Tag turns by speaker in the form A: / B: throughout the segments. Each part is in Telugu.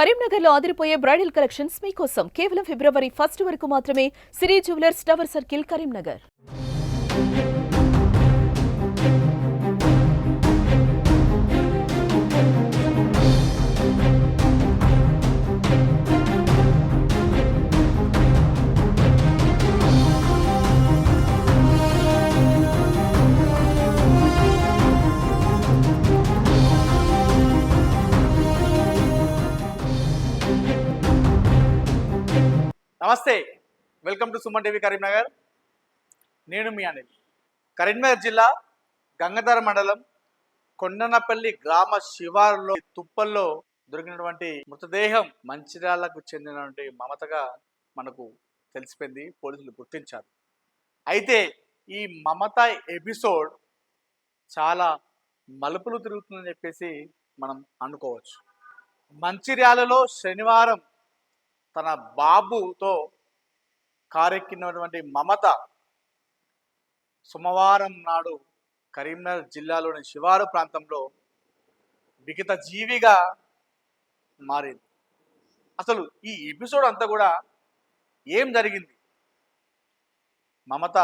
A: కరీంనగర్లో ఆదిరిపోయే బ్రైడల్ కలెక్షన్స్ మీకోసం కేవలం ఫిబ్రవరి 1 వరకు మాత్రమే సిరి జ్యువెలర్స్ టవర్ సర్కిల్ కరీంనగర్.
B: నమస్తే, welcome to Suman TV Karimnagar. నేను మీ అనిల్. కరీంనగర్ జిల్లా గంగాధర మండలం కొండనపల్లి గ్రామ శివారులో తుప్పల్లో దొరికినటువంటి మృతదేహం మంచిర్యాలకు చెందినటువంటి మమతగా మనకు తెలిసిపోయింది. పోలీసులు గుర్తించారు. అయితే ఈ మమత ఎపిసోడ్ చాలా మలుపులు తిరుగుతుందని చెప్పేసి మనం అనుకోవచ్చు. మంచిర్యాలలో శనివారం తన బాబుతో కారెక్కినటువంటి మమత సోమవారం నాడు కరీంనగర్ జిల్లాలోని శివారు ప్రాంతంలో విగత జీవిగా మారింది. అసలు ఈ ఎపిసోడ్ అంతా కూడా ఏం జరిగింది? మమత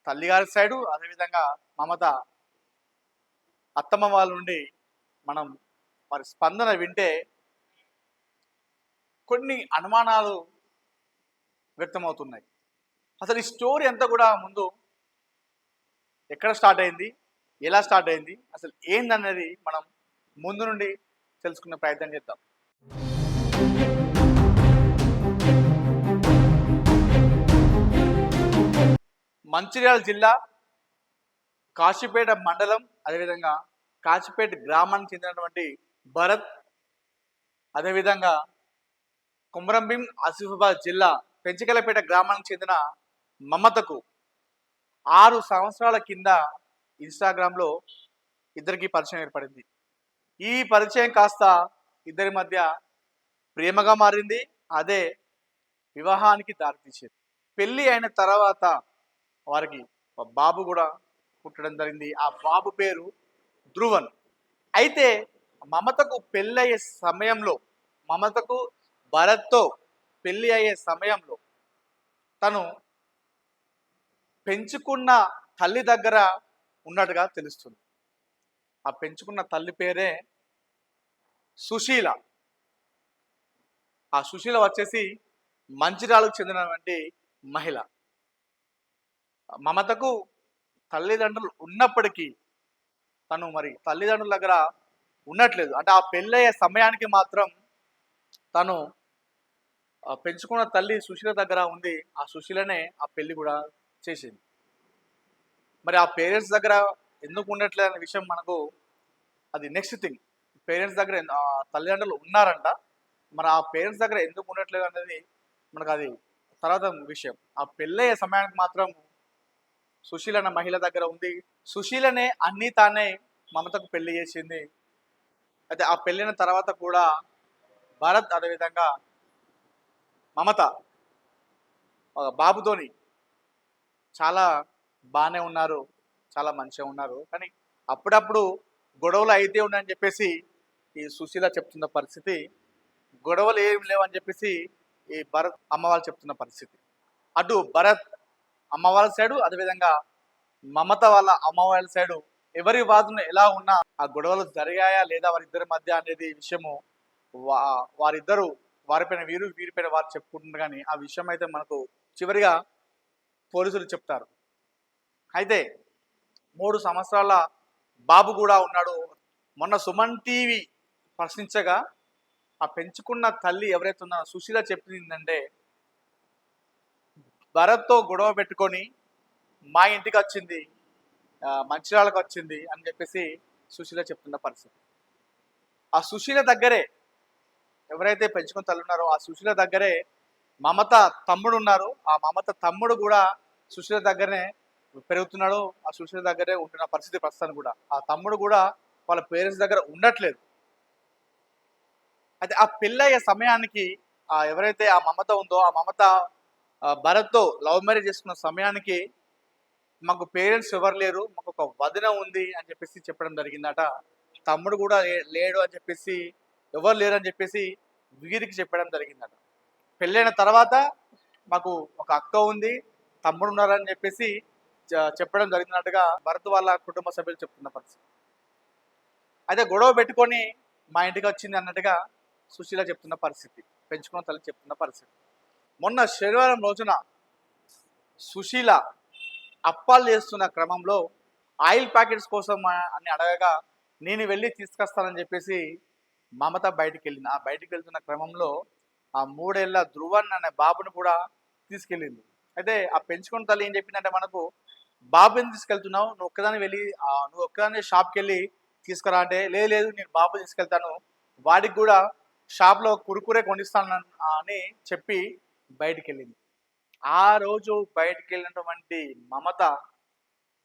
B: తల్లిగారి సైడు, అదేవిధంగా మమత అత్తమ్మ వాళ్ళ నుండి మనం మరి స్పందన వింటే కొన్ని అనుమానాలు వ్యక్తమవుతున్నాయి. అసలు ఈ స్టోరీ అంతా కూడా ముందు ఎక్కడ స్టార్ట్ అయింది, ఎలా స్టార్ట్ అయింది, అసలు ఏందనేది మనం ముందు నుండి తెలుసుకునే ప్రయత్నం చేద్దాం. మంచిర్యాల జిల్లా కాశీపేట మండలం, అదేవిధంగా కాశీపేట గ్రామానికి చెందినటువంటి భరత్, అదేవిధంగా కుమ్రంభీం ఆసిఫాబాద్ జిల్లా పెంచికలపేట గ్రామానికి చెందిన మమతకు 6 సంవత్సరాల కింద ఇన్స్టాగ్రామ్లో ఇద్దరికి పరిచయం ఏర్పడింది. ఈ పరిచయం కాస్త ఇద్దరి మధ్య ప్రేమగా మారింది. అదే వివాహానికి దారితీసేది. పెళ్ళి అయిన తర్వాత వారికి బాబు కూడా పుట్టడం జరిగింది. ఆ బాబు పేరు ధ్రువన్. అయితే మమతకు పెళ్ళయ్యే సమయంలో, మమతకు భరత్తో పెళ్ళి అయ్యే సమయంలో తను పెంచుకున్న తల్లి దగ్గర ఉన్నట్టుగా తెలుస్తుంది. ఆ పెంచుకున్న తల్లి పేరే సుశీల. ఆ సుశీల వచ్చేసి మంచిర్యాలకు చెందినటువంటి మహిళ. మమతకు తల్లిదండ్రులు ఉన్నప్పటికీ తను మరి తల్లిదండ్రుల దగ్గర ఉండట్లేదు. అంటే ఆ పెళ్ళయ్యే సమయానికి మాత్రం తను పెంచుకున్న తల్లి సుశీల దగ్గర ఉంది. ఆ సుశీలనే ఆ పెళ్లి కూడా చేసింది. మరి ఆ పేరెంట్స్ దగ్గర ఎందుకు ఉండట్లేదు అనే విషయం మనకు అది నెక్స్ట్ థింగ్. పేరెంట్స్ దగ్గర తల్లిదండ్రులు ఉన్నారంట, మరి ఆ పేరెంట్స్ దగ్గర ఎందుకు ఉండట్లేదు అనేది మనకు అది తర్వాత విషయం. ఆ పెళ్ళయ్యే సమయానికి మాత్రం సుశీల అన్న మహిళ దగ్గర ఉంది. సుశీలనే అన్నీ తానే మమతకు పెళ్లి చేసింది. అయితే ఆ పెళ్ళిన తర్వాత కూడా భరత్, అదేవిధంగా మమత బాబుతోని చాలా బాగానే ఉన్నారు, చాలా మంచిగా ఉన్నారు. కానీ అప్పుడప్పుడు గొడవలు అయితే ఉన్నాయని చెప్పేసి ఈ సుశీల చెప్తున్న పరిస్థితి, గొడవలు ఏం లేవని చెప్పేసి ఈ భరత్ అమ్మ వాళ్ళు చెప్తున్న పరిస్థితి. అటు భరత్ అమ్మ వాళ్ళ సైడు, అదేవిధంగా మమత వాళ్ళ అమ్మ వాళ్ళ సైడు ఎవరి వాదన ఎలా ఉన్నా ఆ గొడవలు జరిగాయా లేదా వారిద్దరి మధ్య అనేది విషయము వారిద్దరూ వారిపైన వీరు, వీరిపైన వారు చెప్పుకుంటున్నారు. కానీ ఆ విషయం అయితే మనకు చివరిగా పోలీసులు చెప్తారు. అయితే 3 సంవత్సరాల బాబు కూడా ఉన్నాడు. మొన్న సుమన్ టీవీ ప్రశ్నించగా ఆ పెంచుకున్న తల్లి ఎవరైతే ఉన్నారో సుశీల చెప్పిందంటే, భరత్తో గొడవ పెట్టుకొని మా ఇంటికి వచ్చింది, మంచిర్యాలకు వచ్చింది అని చెప్పేసి సుశీల చెప్తున్న పరిస్థితి. ఆ సుశీల దగ్గరే ఎవరైతే పెంచుకుని తల్లి ఉన్నారో ఆ సుశీల దగ్గరే మమత తమ్ముడు ఉన్నారు. ఆ మమత తమ్ముడు కూడా సుశీల దగ్గరనే పెరుగుతున్నాడు. ఆ సుశీల దగ్గరే ఉంటున్న పరిస్థితి ప్రస్తుతానికి కూడా. ఆ తమ్ముడు కూడా వాళ్ళ పేరెంట్స్ దగ్గర ఉండట్లేదు. అయితే ఆ పెళ్ళయ్యే సమయానికి ఎవరైతే ఆ మమత ఉందో ఆ మమత భరత్తో లవ్ మ్యారేజ్ చేసుకున్న సమయానికి మాకు పేరెంట్స్ ఎవరు లేరు, మాకు ఒక వదిన ఉంది అని చెప్పేసి చెప్పడం జరిగిందట. తమ్ముడు కూడా లేడు అని చెప్పేసి ఎవరు లేరని చెప్పేసి వీరికి చెప్పడం జరిగిందట. పెళ్ళైన తర్వాత మాకు ఒక అక్క ఉంది, తమ్ముడు ఉన్నారని చెప్పేసి చెప్పడం జరిగినట్టుగా భరత్ వాళ్ళ కుటుంబ సభ్యులు చెప్తున్న పరిస్థితి. అయితే గొడవ పెట్టుకొని మా ఇంటికి వచ్చింది అన్నట్టుగా సుశీల చెప్తున్న పరిస్థితి, పెంచుకున్న తల్లి చెప్తున్న పరిస్థితి. మొన్న శనివారం రోజున సుశీల అప్పాలు చేస్తున్న క్రమంలో ఆయిల్ ప్యాకెట్స్ కోసం అని అడగగా నేను వెళ్ళి తీసుకొస్తానని చెప్పేసి మమత బయటికి వెళ్ళింది. ఆ బయటికి వెళ్తున్న క్రమంలో ఆ 3 ఏళ్ల ధ్రువన్ అనే బాబుని కూడా తీసుకెళ్ళింది. అయితే ఆ పెంచుకున్న తల్లి ఏం చెప్పిందంటే, మనకు బాబుని తీసుకెళ్తున్నావు, నువ్వు ఒక్కదాన్ని వెళ్ళి నువ్వు ఒక్కదాన్ని షాప్కి వెళ్ళి తీసుకురా అంటే, లేదు లేదు నేను బాబు తీసుకెళ్తాను, వాడికి కూడా షాప్లో కురుకురే కొనిస్తాను అని చెప్పి బయటికి వెళ్ళింది. ఆ రోజు బయటికి వెళ్ళినటువంటి మమత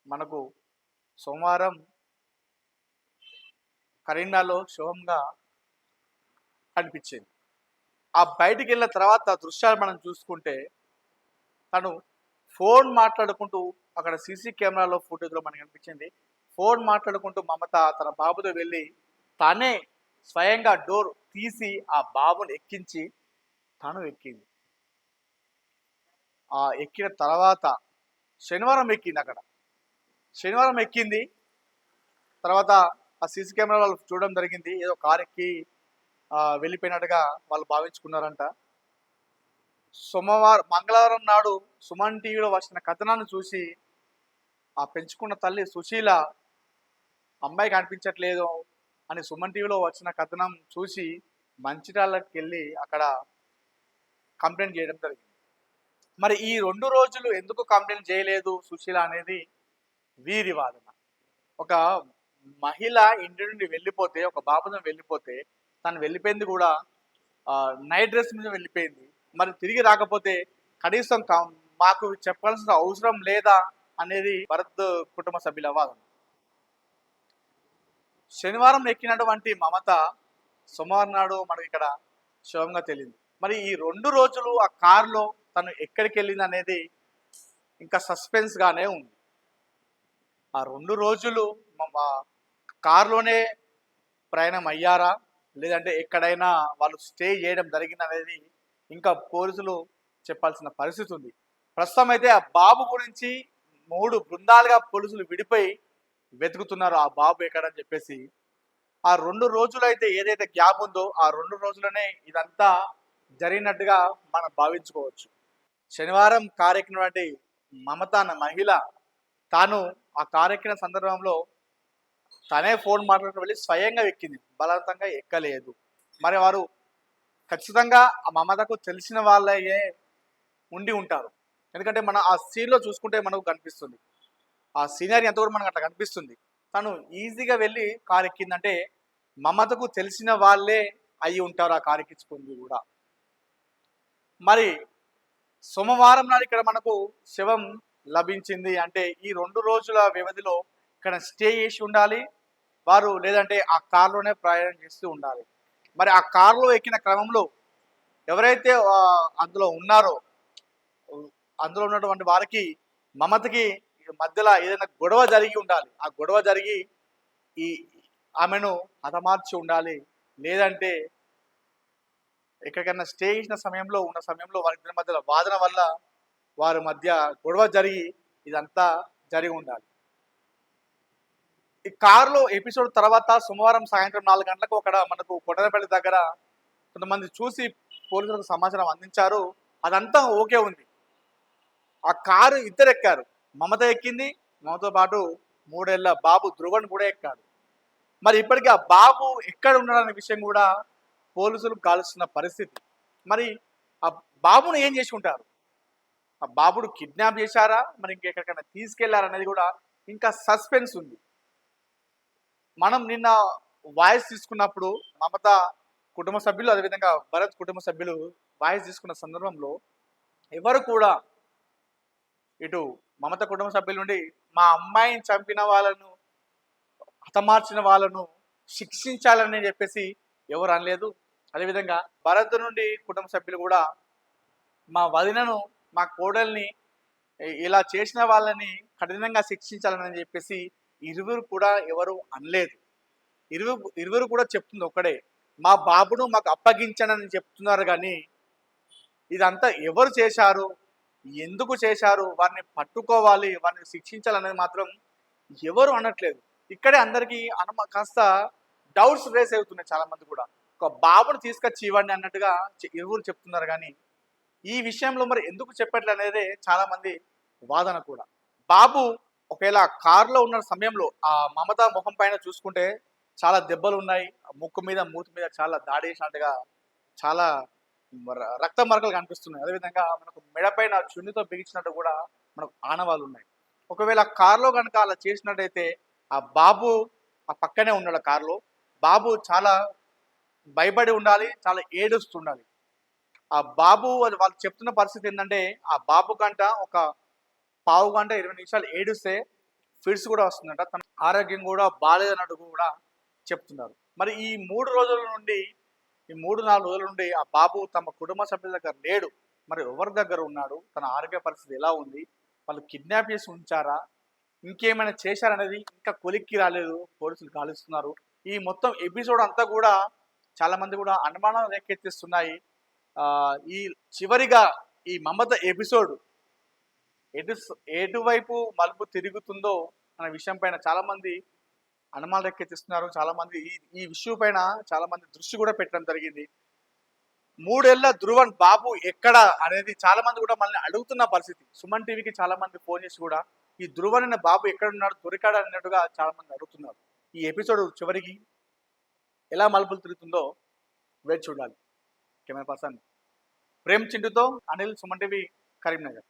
B: మనకు సోమవారం కరీంనగర్లో శోభంగా కనిపించింది. ఆ బయటికి వెళ్ళిన తర్వాత దృశ్యాలు మనం చూసుకుంటే తను ఫోన్ మాట్లాడుకుంటూ, అక్కడ సీసీ కెమెరాలో ఫుటేజ్లో మనకు కనిపించింది, ఫోన్ మాట్లాడుకుంటూ మమత తన బాబుతో వెళ్ళి తనే స్వయంగా డోర్ తీసి ఆ బాబుని ఎక్కించి తను ఎక్కింది. ఆ ఎక్కిన తర్వాత శనివారం ఎక్కింది. అక్కడ శనివారం ఎక్కింది. తర్వాత ఆ సీసీ కెమెరా వాళ్ళు చూడడం జరిగింది, ఏదో కార్ ఎక్కి వెళ్ళిపోయినట్టుగా వాళ్ళు భావించుకున్నారంట. మంగళవారం నాడు సుమన్ టీవీలో వచ్చిన కథనాన్ని చూసి ఆ పెంచుకున్న తల్లి సుశీల అమ్మాయి కనిపించట్లేదు అని సుమన్ టీవీలో వచ్చిన కథనం చూసి మంచిర్యాలకి వెళ్ళి అక్కడ కంప్లైంట్ చేయడం జరిగింది. మరి ఈ 2 రోజులు ఎందుకు కంప్లైంట్ చేయలేదు సుశీల అనేది వీరి వాదన. ఒక మహిళ ఇంటి నుండి వెళ్ళిపోతే, ఒక బాబుతో వెళ్ళిపోతే, తను వెళ్ళిపోయింది కూడా నైట్ డ్రెస్ మీద వెళ్ళిపోయింది, మరి తిరిగి రాకపోతే కనీసం మాకు చెప్పాల్సిన అవసరం లేదా అనేది భరత్ కుటుంబ సభ్యుల వాదన. శనివారం ఎక్కినటువంటి మమత సోమవారం నాడు మనకి ఇక్కడ శవంగా తెలియదు. మరి ఈ 2 రోజులు ఆ కారులో తను ఎక్కడికి వెళ్ళింది అనేది ఇంకా సస్పెన్స్ గానే ఉంది. ఆ 2 రోజులు కారులోనే ప్రయాణం అయ్యారా, లేదంటే ఎక్కడైనా వాళ్ళు స్టే చేయడం జరిగింది అనేది ఇంకా పోలీసులు చెప్పాల్సిన పరిస్థితి ఉంది. ప్రస్తుతం అయితే ఆ బాబు గురించి 3 బృందాలుగా పోలీసులు విడిపోయి వెతుకుతున్నారు, ఆ బాబు ఎక్కడని చెప్పేసి. ఆ 2 రోజులు అయితే ఏదైతే గ్యాప్ ఉందో ఆ 2 రోజులనే ఇదంతా జరిగినట్టుగా మనం భావించుకోవచ్చు. శనివారం కారెక్కినటువంటి మమత అన్న మహిళ తాను ఆ కారెక్కిన సందర్భంలో తనే ఫోన్ మాట్లాడుతూ వెళ్ళి స్వయంగా ఎక్కింది, బలవంతంగా ఎక్కలేదు. మరి వారు ఖచ్చితంగా ఆ మమతకు తెలిసిన వాళ్ళే ఉండి ఉంటారు. ఎందుకంటే మనం ఆ సీన్లో చూసుకుంటే మనకు కనిపిస్తుంది, ఆ సీనరీ అంతా కూడా మనకు అట్లా కనిపిస్తుంది. తను ఈజీగా వెళ్ళి కారు ఎక్కిందంటే మమతకు తెలిసిన వాళ్ళే అయి ఉంటారు ఆ కారు ఎక్కించుకుంది కూడా. మరి సోమవారం నాడు ఇక్కడ మనకు శవం లభించింది అంటే ఈ 2 రోజుల వ్యవధిలో ఇక్కడ స్టే చేసి ఉండాలి వారు, లేదంటే ఆ కారులోనే ప్రయాణం చేస్తూ ఉండాలి. మరి ఆ కారులో ఎక్కిన క్రమంలో ఎవరైతే అందులో ఉన్నారో, అందులో ఉన్నటువంటి వారికి మమతకి మధ్యలో ఏదైనా గొడవ జరిగి ఉండాలి. ఆ గొడవ జరిగి ఈ ఆమెను హతమార్చి ఉండాలి, లేదంటే ఎక్కడికైనా స్టే చేసిన సమయంలో వారిద్దరి మధ్యలో వాదన వల్ల వారి మధ్య గొడవ జరిగి ఇదంతా జరిగి ఉండాలి. ఈ కారులో ఎపిసోడ్ తర్వాత సోమవారం సాయంత్రం 4 గంటలకు అక్కడ మనకు కొట్టరపల్లి దగ్గర కొంతమంది చూసి పోలీసులకు సమాచారం అందించారు. అదంతా ఓకే ఉంది. ఆ కారు ఇద్దరు ఎక్కారు, మమత ఎక్కింది, మమతో పాటు 3 ఏళ్ల బాబు ధ్రువన్ కూడా ఎక్కాడు. మరి ఇప్పటికీ ఆ బాబు ఎక్కడ ఉన్నాడనే విషయం కూడా పోలీసులు కాలుస్తున్న పరిస్థితి. మరి ఆ బాబును ఏం చేసి ఉంటారు, ఆ బాబుడు కిడ్నాప్ చేశారా, మరి ఇంకెక్కడికైనా తీసుకెళ్లారనేది కూడా ఇంకా సస్పెన్స్ ఉంది. మనం నిన్న వాయిస్ తీసుకున్నప్పుడు మమత కుటుంబ సభ్యులు, అదేవిధంగా భరత్ కుటుంబ సభ్యులు వాయిస్ తీసుకున్న సందర్భంలో ఎవరు కూడా ఇటు మమత కుటుంబ సభ్యుల నుండి మా అమ్మాయిని చంపిన వాళ్ళను, హతమార్చిన వాళ్ళను శిక్షించాలని చెప్పేసి ఎవరు అనలేదు. అదేవిధంగా భరత్ నుండి కుటుంబ సభ్యులు కూడా మా వదినను, మా కోడల్ని ఇలా చేసిన వాళ్ళని కఠినంగా శిక్షించాలని చెప్పేసి ఇరువురు కూడా ఎవరు అనలేదు. ఇరువురు కూడా చెప్తుంది ఒక్కడే, మా బాబును మాకు అప్పగించనని చెప్తున్నారు కానీ ఇదంతా ఎవరు చేశారు, ఎందుకు చేశారు, వారిని పట్టుకోవాలి, వారిని శిక్షించాలనేది మాత్రం ఎవరు అనట్లేదు. ఇక్కడే అందరికీ కాస్త డౌట్స్ రేస్ అవుతున్నాయి చాలా మంది కూడా. ఒక బాబును తీసుకొచ్చి ఇవ్వండి అన్నట్టుగా ఇరువురు చెప్తున్నారు కానీ ఈ విషయంలో మరి ఎందుకు చెప్పట్లే అనేది చాలా మంది వాదన కూడా. బాబు ఒకవేళ కారులో ఉన్న సమయంలో ఆ మమత ముఖం పైన చూసుకుంటే చాలా దెబ్బలు ఉన్నాయి. ముక్కు మీద, మూతి మీద చాలా దాడి చేసినట్టుగా చాలా రక్త మరకలు కనిపిస్తున్నాయి. అదేవిధంగా మనకు మెడపైన చున్నితో బిగించినట్టు కూడా మనకు ఆనవాళ్ళు ఉన్నాయి. ఒకవేళ కారులో కనుక అలా చేసినట్టయితే ఆ బాబు ఆ పక్కనే ఉన్నాడు కారులో. బాబు చాలా భయపడి ఉండాలి, చాలా ఏడుస్తుండాలి. ఆ బాబు వాళ్ళు చెప్తున్న పరిస్థితి ఏంటంటే ఆ బాబు కంట ఒక పావు గంట 20 నిమిషాలు ఏడుస్తే ఫిట్స్ కూడా వస్తుందంట. తన ఆరోగ్యం కూడా బాగాలేదన్నట్టు కూడా చెప్తున్నారు. మరి ఈ 3 రోజుల నుండి, ఈ 3-4 రోజుల నుండి ఆ బాబు తమ కుటుంబ సభ్యుల దగ్గర లేడు. మరి ఎవరి దగ్గర ఉన్నాడు, తన ఆరోగ్య పరిస్థితి ఎలా ఉంది, వాళ్ళు కిడ్నాప్ చేసి ఉంచారా, ఇంకేమైనా చేశారనేది ఇంకా కొలిక్కి రాలేదు. పోలీసులు గాలిస్తున్నారు. ఈ మొత్తం ఎపిసోడ్ అంతా కూడా చాలా మంది కూడా అనుమానాలు రేకెత్తిస్తున్నాయి. ఈ చివరిగా ఈ మమత ఎపిసోడ్ ఎటువైపు మలుపు తిరుగుతుందో అనే విషయం పైన చాలా మంది అనుమానాలు రేకెత్తిస్తున్నారు. చాలా మంది ఈ విషయం పైన చాలా మంది దృష్టి కూడా పెట్టడం జరిగింది. 3 ఏళ్ల ధ్రువన్ బాబు ఎక్కడ అనేది చాలా మంది కూడా మనల్ని అడుగుతున్న పరిస్థితి. సుమన్ టీవీకి చాలా మంది ఫోన్ చేసి కూడా ఈ ధ్రువన్ అనే బాబు ఎక్కడున్నాడు, దొరికాడు అన్నట్టుగా చాలా మంది అడుగుతున్నారు. ఈ ఎపిసోడ్ చివరికి ఎలా మలుపులు తిరుగుతుందో వేచి చూడాలి. కెమెరా పర్సన్ ప్రేమ్ చింటుతో అనిల్, సుమన్ టీవీ, కరీంనగర్.